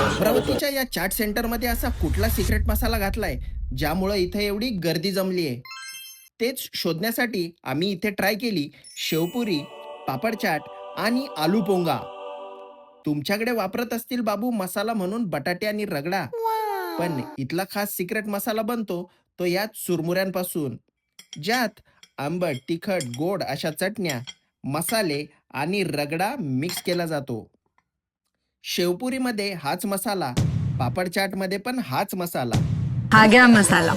अमरावतीच्या या चाट सेंटरमध्ये असा कुठला सिक्रेट मसाला घातलाय ज्यामुळे इथे एवढी गर्दी जमली आहे? तेच शोधण्यासाठी आम्ही इथे ट्राय केली शेवपुरी, पापड चाट आणि आलू पोंगा. तुमच्याकडे वापरत असतील बाबू मसाला म्हणून बटाटे आणि रगडा, पण इथला खास सिक्रेट मसाला बनतो तो यात चुरमुऱ्यांपासून, ज्यात आंबट, तिखट, गोड अशा चटण्या, मसाले आणि रगडा मिक्स केला जातो. शेवपुरीमध्ये हाच मसाला, पापड चाटमध्ये पण हाच मसाला, हा घ्या मसाला.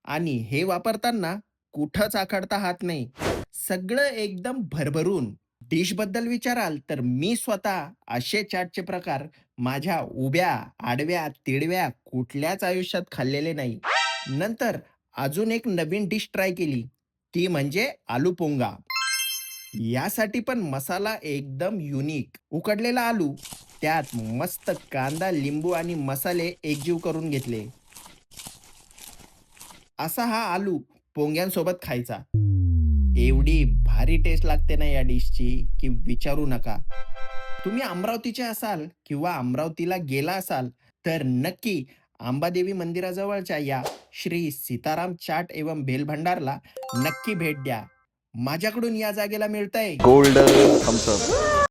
आणि हे वापरताना कुठंच आखडता हात नाही. सगळं एकदम भरभरून. डिश बद्दल विचाराल तर मी स्वतः असे चाटचे प्रकार माझ्या उभ्या, आडव्या, तिडव्या कुठल्याच आयुष्यात खाल्लेले नाही. नंतर अजून एक नवीन डिश ट्राय केली, ती म्हणजे आलू पोंगा. यासाठी पण मसाला एकदम युनिक. उकडलेला आलू, त्यात मस्त कांदा, लिंबू आणि मसाले एकजीव करून घेतले. असा हा आलू पोंग्यांसोबत खायचा. एवढी भारी टेस्ट लागते ना या डिशची की विचारू नका. तुम्ही अमरावतीचे असाल किंवा अमरावतीला गेला असाल तर नक्की अंबादेवी मंदिराजवळच्या या श्री सीताराम चाट एवं भेल भंडारला नक्की भेट द्या. माझ्याकडून या जागेला मिळतंय गोल्ड थम्स अप.